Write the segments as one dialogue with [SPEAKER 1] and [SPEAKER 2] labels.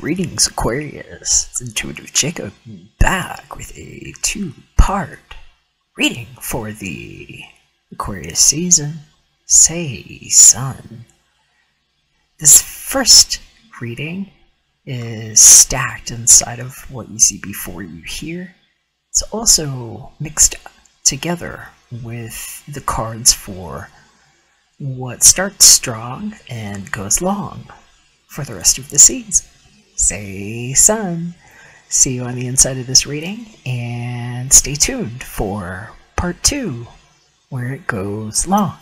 [SPEAKER 1] Greetings, Aquarius. It's Intuitive Jakob back with a two-part reading for the Aquarius season. Say, Sun. This first reading is stacked inside of what you see before you here. It's also mixed together with the cards for what starts strong and goes long for the rest of the season. Say, Sun. See you on the inside of this reading, and stay tuned for part 2, where it goes long.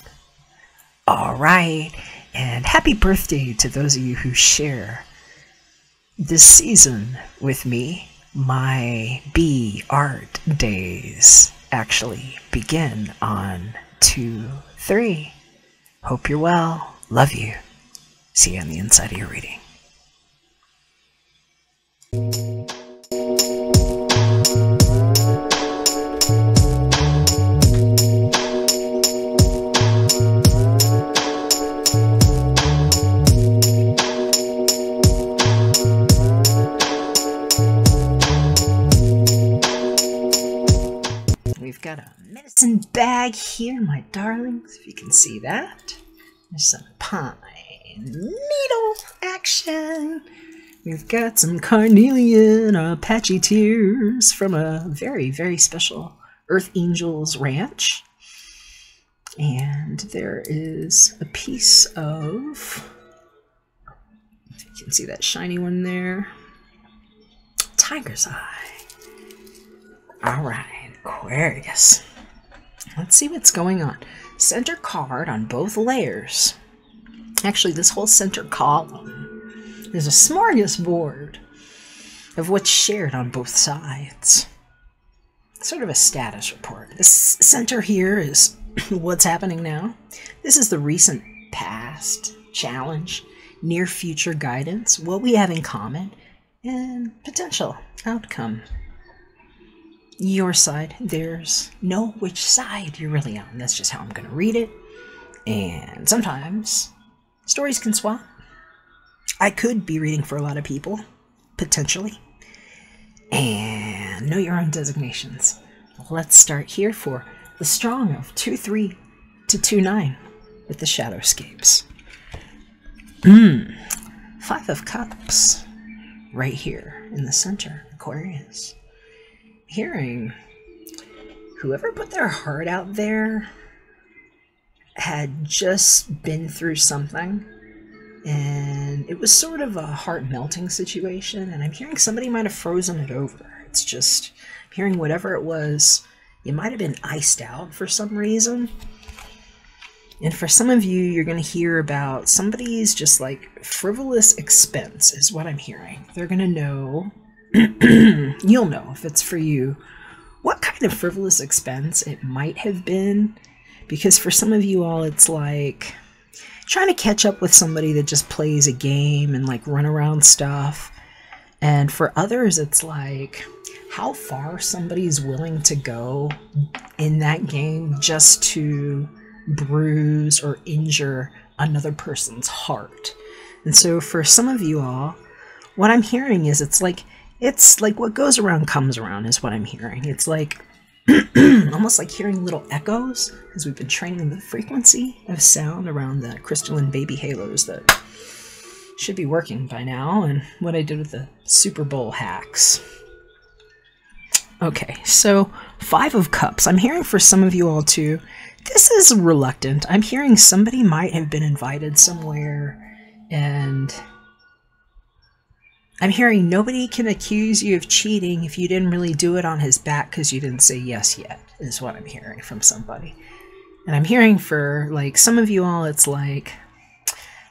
[SPEAKER 1] Alright, and happy birthday to those of you who share this season with me. My bee art days actually begin on 2/3. Hope you're well. Love you. See you on the inside of your reading. We've got a medicine bag here, my darlings, if you can see that. There's some pine needle action. We've got some carnelian Apache tears from a very, very special Earth Angels ranch. And there is a piece of, if you can see that shiny one there, tiger's eye. Alright, Aquarius. Let's see what's going on. Center card on both layers. Actually, this whole center column is a smorgasbord of what's shared on both sides. Sort of a status report. This center here is what's happening now. This is the recent past, challenge, near future guidance, what we have in common, and potential outcome. Your side, there's no which side you're really on. That's just how I'm going to read it. And sometimes stories can swap. I could be reading for a lot of people, potentially. And know your own designations. Let's start here for the strong of 2/3 to 2/9 with the Shadowscapes. 5 of Cups right here in the center, Aquarius. Hearing whoever put their heart out there had just been through something, and it was sort of a heart-melting situation, and I'm hearing somebody might have frozen it over. It's just, I'm hearing whatever it was, you might have been iced out for some reason. And for some of you, you're going to hear about somebody's just like frivolous expense is what I'm hearing. They're going to know, you'll know if it's for you, what kind of frivolous expense it might have been. Because for some of you all, it's like trying to catch up with somebody that just plays a game and like run around stuff. And for others, it's like how far somebody's willing to go in that game just to bruise or injure another person's heart. And so for some of you all, what I'm hearing is it's like what goes around comes around is what I'm hearing. It's like almost like hearing little echoes, as we've been training the frequency of sound around the crystalline baby halos that should be working by now, and what I did with the Super Bowl hacks. Okay, so 5 of Cups. I'm hearing for some of you all too, this is reluctant. I'm hearing somebody might have been invited somewhere, and I'm hearing nobody can accuse you of cheating if you didn't really do it on his back because you didn't say yes yet, is what I'm hearing from somebody. And I'm hearing for, like, some of you all, it's like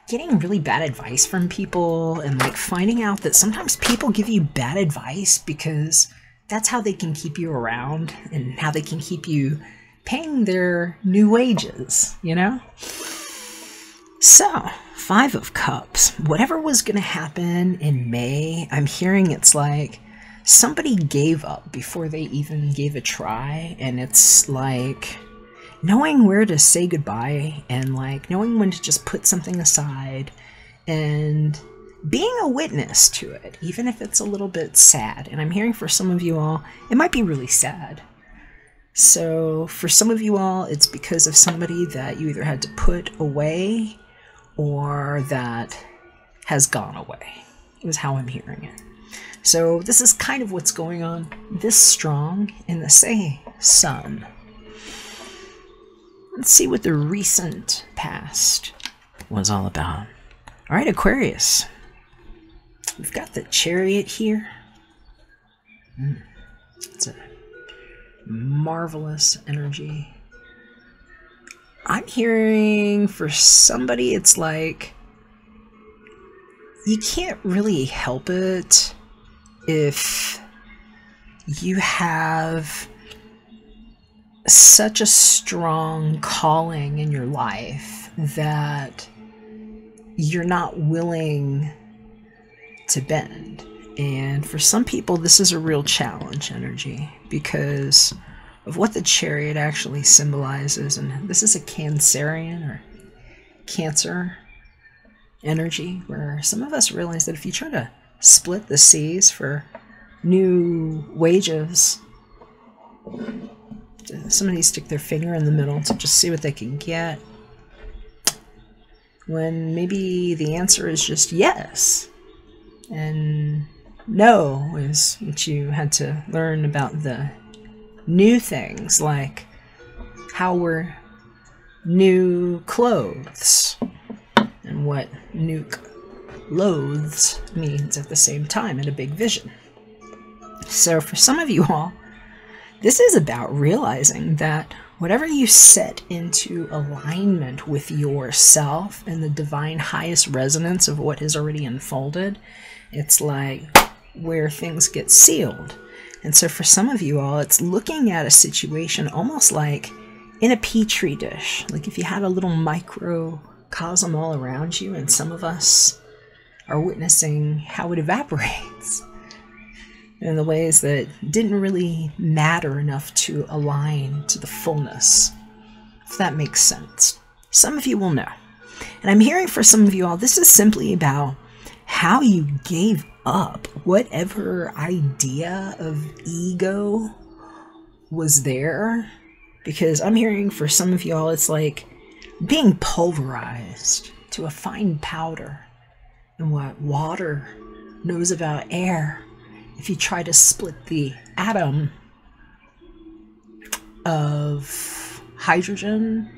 [SPEAKER 1] getting really bad advice from people and, like, finding out that sometimes people give you bad advice because that's how they can keep you around and how they can keep you paying their new wages, you know? So 5 of Cups. Whatever was going to happen in May, I'm hearing it's like somebody gave up before they even gave a try, and it's like knowing where to say goodbye and like knowing when to just put something aside and being a witness to it, even if it's a little bit sad. And I'm hearing for some of you all, it might be really sad. So for some of you all, it's because of somebody that you either had to put away or that has gone away. It was how I'm hearing it. So this is kind of what's going on this strong in the say sun. Let's see what the recent past was all about. All right, Aquarius. We've got the Chariot here. It's a marvelous energy. I'm hearing for somebody, it's like you can't really help it if you have such a strong calling in your life that you're not willing to bend. And for some people, this is a real challenge energy because of what the Chariot actually symbolizes. And this is a Cancerian or Cancer energy, where some of us realize that if you try to split the seas for new wages, somebody stick their finger in the middle to just see what they can get, when maybe the answer is just yes, and no is what you had to learn about the new things, like how were new clothes and what new clothes means at the same time in a big vision. So for some of you all, this is about realizing that whatever you set into alignment with yourself and the divine highest resonance of what has already unfolded, it's like where things get sealed. And so for some of you all, it's looking at a situation almost like in a petri dish. Like if you had a little microcosm all around you, and some of us are witnessing how it evaporates in the ways that didn't really matter enough to align to the fullness, if that makes sense. Some of you will know. And I'm hearing for some of you all, this is simply about how you gave up whatever idea of ego was there. Because I'm hearing for some of you all, it's like being pulverized to a fine powder. And what water knows about air, if you try to split the atom of hydrogen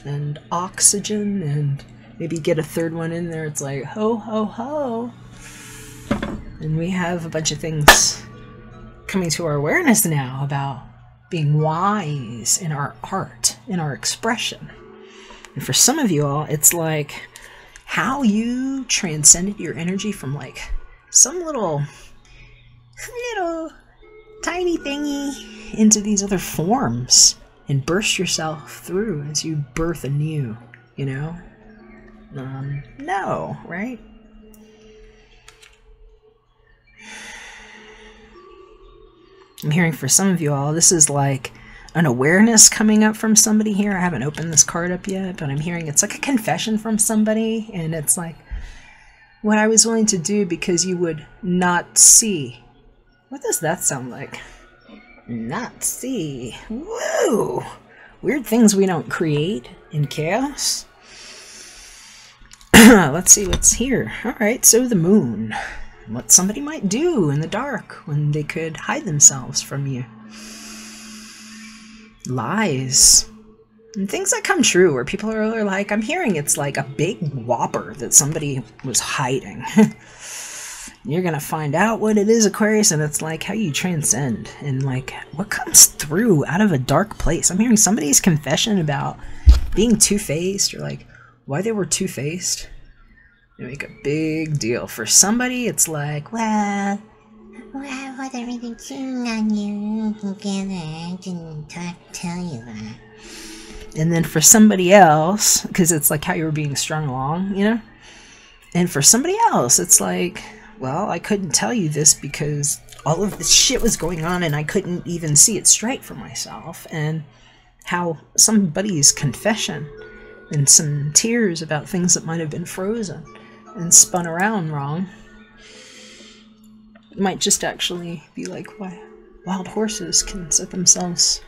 [SPEAKER 1] and oxygen and maybe get a third one in there, it's like ho, ho, ho. And we have a bunch of things coming to our awareness now about being wise in our art, in our expression. And for some of you all, it's like how you transcended your energy from like some little tiny thingy into these other forms and burst yourself through as you birth anew, you know? No, right? I'm hearing for some of you all, this is like an awareness coming up from somebody here. I haven't opened this card up yet, but I'm hearing it's like a confession from somebody, and it's like what I was willing to do because you would not see. What does that sound like? Not see. Whoa! Weird things we don't create in chaos. Let's see what's here. Alright, so the moon. What somebody might do in the dark when they could hide themselves from you. Lies. And things that come true where people are like, I'm hearing it's like a big whopper that somebody was hiding. You're gonna find out what it is, Aquarius, and it's like how you transcend and like what comes through out of a dark place. I'm hearing somebody's confession about being two-faced, or like why they were two-faced. They make a big deal. For somebody, it's like, well, I wasn't really keen on you together. I didn't tell you that. And then for somebody else, because it's like how you were being strung along, you know? And for somebody else, it's like, well, I couldn't tell you this because all of this shit was going on and I couldn't even see it straight for myself. And how somebody's confession and some tears about things that might have been frozen and spun around wrong. It might just actually be like, why wild horses can set themselves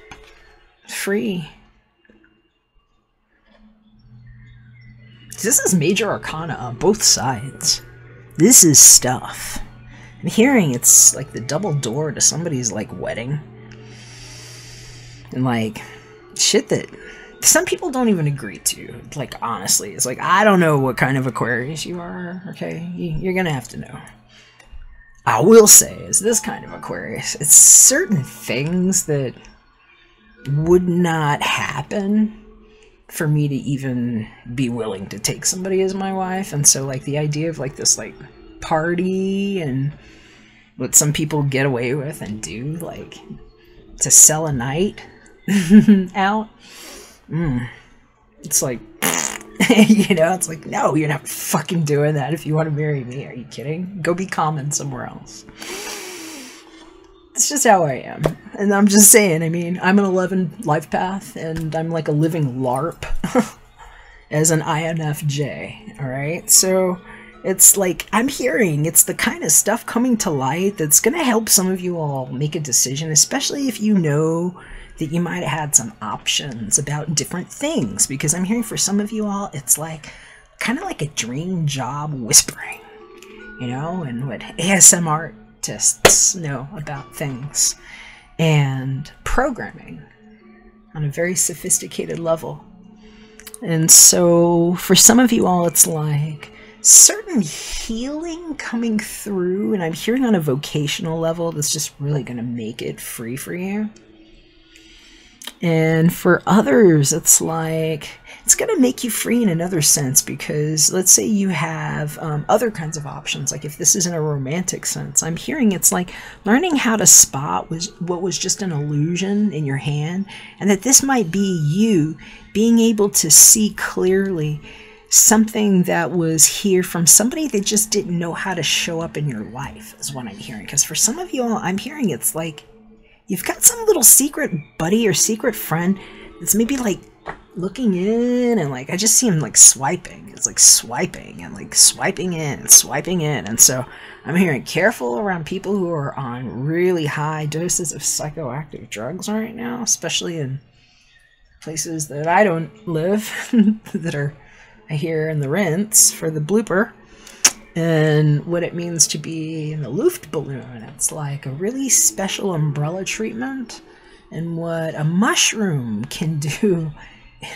[SPEAKER 1] free. This is major arcana on both sides. This is stuff. I'm hearing it's like the double door to somebody's like wedding. And like shit that some people don't even agree to. Like honestly, it's like, I don't know what kind of Aquarius you are, okay? You're gonna have to know. I will say is this kind of Aquarius, it's certain things that would not happen for me to even be willing to take somebody as my wife. And so like the idea of like this like party and what some people get away with and do, like to sell a night out, it's like you know, it's like, no, you're not fucking doing that if you want to marry me. Are you kidding? Go be common somewhere else. It's just how I am. And I'm just saying, I mean, I'm an 11 life path, and I'm like a living LARP as an INFJ, alright? So it's like, I'm hearing it's the kind of stuff coming to light that's going to help some of you all make a decision, especially if you know that you might have had some options about different things. Because I'm hearing for some of you all, it's like, kind of like a dream job whispering, you know, and what ASMR artists know about things and programming on a very sophisticated level. And so for some of you all, it's like certain healing coming through, and I'm hearing on a vocational level that's just really going to make it free for you. And for others, it's like it's going to make you free in another sense, because let's say you have other kinds of options. Like if this isn't a romantic sense, I'm hearing it's like learning how to spot what was just an illusion in your hand, and that this might be you being able to see clearly something that was here from somebody that just didn't know how to show up in your life, is what I'm hearing. Because for some of you all, I'm hearing it's like you've got some little secret buddy or secret friend that's maybe like looking in, and like I just see him like swiping. It's like swiping and like swiping in and swiping in. And so I'm hearing careful around people who are on really high doses of psychoactive drugs right now, especially in places that I don't live that are, I hear in the rents for the blooper. And what it means to be in the Luftballon. It's like a really special umbrella treatment, and what a mushroom can do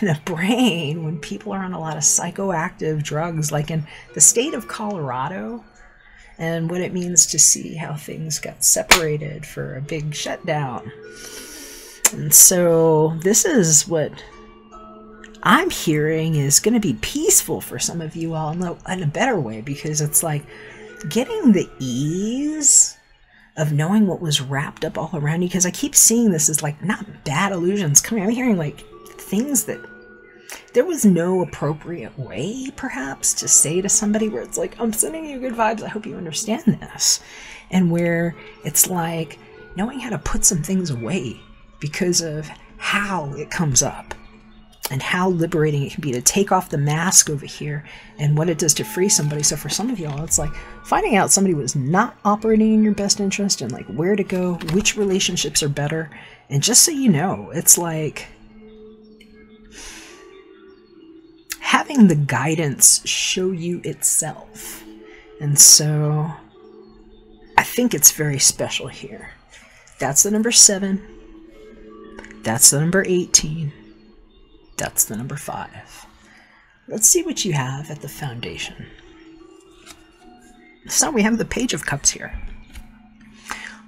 [SPEAKER 1] in a brain when people are on a lot of psychoactive drugs, like in the state of Colorado, and what it means to see how things got separated for a big shutdown. And so this is what I'm hearing is going to be peaceful for some of you all in a better way, because it's like getting the ease of knowing what was wrapped up all around you. Because I keep seeing this as like not bad illusions coming. I'm hearing like things that there was no appropriate way perhaps to say to somebody, where it's like, I'm sending you good vibes, I hope you understand this. And where it's like knowing how to put some things away because of how it comes up, and how liberating it can be to take off the mask over here and what it does to free somebody. So for some of y'all, it's like finding out somebody was not operating in your best interest, and like where to go, which relationships are better. And just so you know, it's like having the guidance show you itself. And so I think it's very special here. That's the number 7. That's the number 18. That's the number 5. Let's see what you have at the foundation. So we have the Page of Cups here.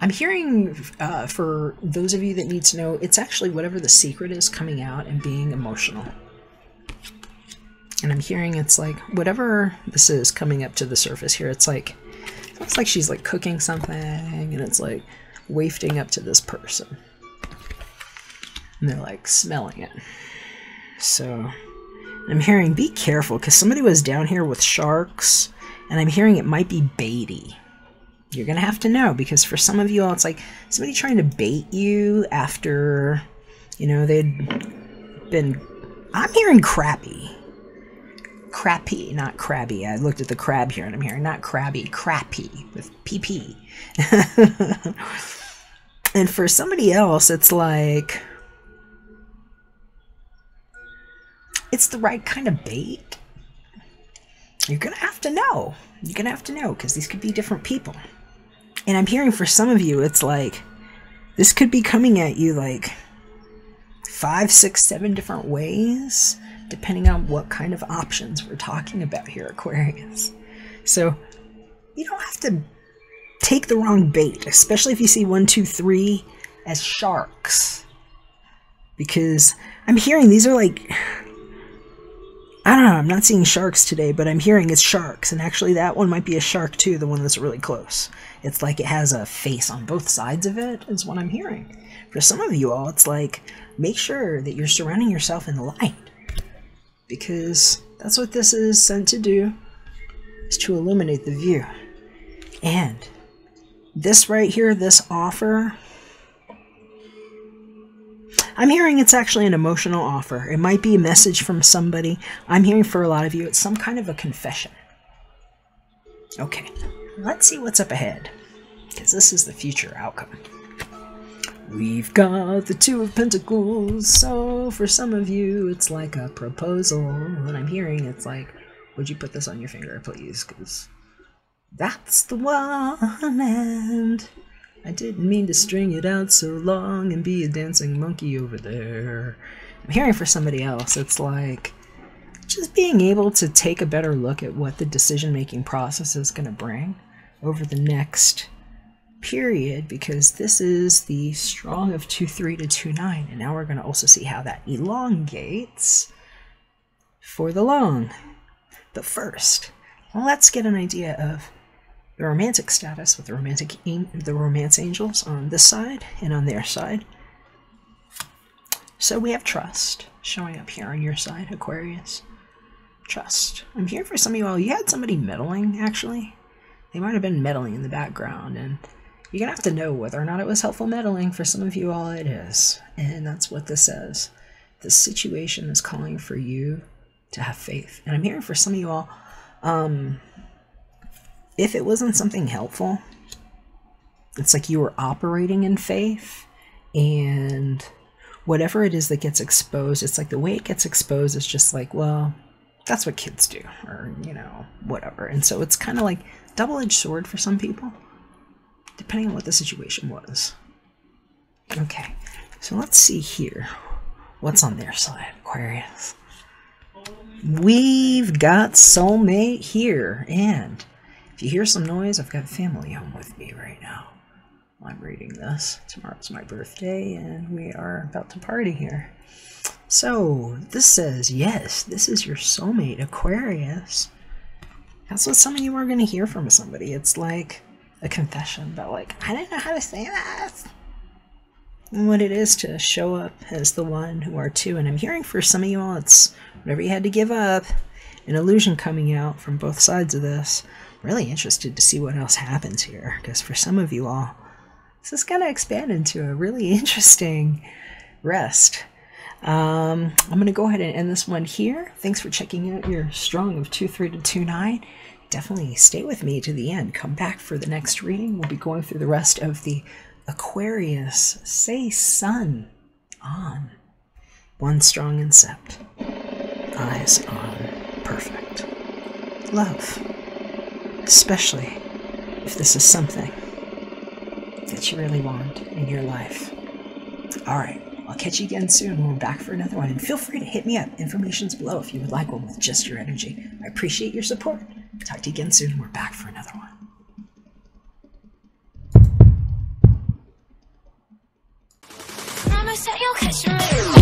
[SPEAKER 1] I'm hearing, for those of you that need to know, it's actually whatever the secret is coming out and being emotional. And I'm hearing it's like whatever this is coming up to the surface here. It's like, it looks like she's like cooking something, and it's like wafting up to this person. And they're like smelling it. So I'm hearing be careful, because somebody was down here with sharks, and I'm hearing it might be baity. You're gonna have to know, because for some of you all, it's like somebody trying to bait you after, you know, they'd been, I'm hearing crappy. crappy, not crabby. I looked at the crab here and I'm hearing not crabby, crappy with PP. And for somebody else, it's like, it's the right kind of bait. You're going to have to know. You're going to have to know, because these could be different people. And I'm hearing for some of you, it's like, this could be coming at you like 5, 6, 7 different ways, depending on what kind of options we're talking about here, Aquarius. So you don't have to take the wrong bait, especially if you see 1, 2, 3 as sharks. Because I'm hearing these are like, I don't know, I'm not seeing sharks today, but I'm hearing it's sharks. And actually that one might be a shark too, the one that's really close. It's like it has a face on both sides of it, is what I'm hearing. For some of you all, it's like, make sure that you're surrounding yourself in the light. Because that's what this is sent to do, is to illuminate the view. And this right here, this offer, I'm hearing it's actually an emotional offer. It might be a message from somebody. I'm hearing for a lot of you, it's some kind of a confession. Okay, let's see what's up ahead, because this is the future outcome. We've got the 2 of Pentacles, so for some of you, it's like a proposal. And I'm hearing it's like, would you put this on your finger, please? Because that's the one, and I didn't mean to string it out so long and be a dancing monkey over there. I'm hearing for somebody else, it's like just being able to take a better look at what the decision-making process is going to bring over the next period, because this is the strong of 2-3 to 2-9, and now we're going to also see how that elongates for the long. But first, let's get an idea of the romantic status with the romance angels on this side and on their side. So we have trust showing up here on your side, Aquarius. Trust. I'm here for some of you all. You had somebody meddling, actually. They might have been meddling in the background, and you're going to have to know whether or not it was helpful meddling. For some of you all, it is. And that's what this says. The situation is calling for you to have faith. And I'm hearing for some of you all, if it wasn't something helpful, it's like you were operating in faith, and whatever it is that gets exposed, it's like the way it gets exposed is just like, well, that's what kids do, or, you know, whatever. And so it's kind of like double-edged sword for some people, depending on what the situation was. Okay, so let's see here. What's on their side, Aquarius? We've got soulmate here, and if you hear some noise, I've got family home with me right now. I'm reading this. Tomorrow's my birthday, and we are about to party here. So, this says, yes, this is your soulmate, Aquarius. That's what some of you are going to hear from somebody. It's like a confession, but like, I didn't know how to say that. And what it is to show up as the one who are 2. And I'm hearing for some of you all, it's whatever you had to give up. An illusion coming out from both sides of this. I'm really interested to see what else happens here, because for some of you all, this is going to expand into a really interesting rest. I'm going to go ahead and end this one here. Thanks for checking out your strong of 2-3 to 2-9. Definitely stay with me to the end. Come back for the next reading. We'll be going through the rest of the Aquarius. Say sun on. One strong and sept. Eyes on perfect. Love. Especially if this is something that you really want in your life. Alright, I'll catch you again soon when we're back for another one. And feel free to hit me up. Information's below if you would like one with just your energy. I appreciate your support. Talk to you again soon. We're back for another one.
[SPEAKER 2] Promise that you'll catch me.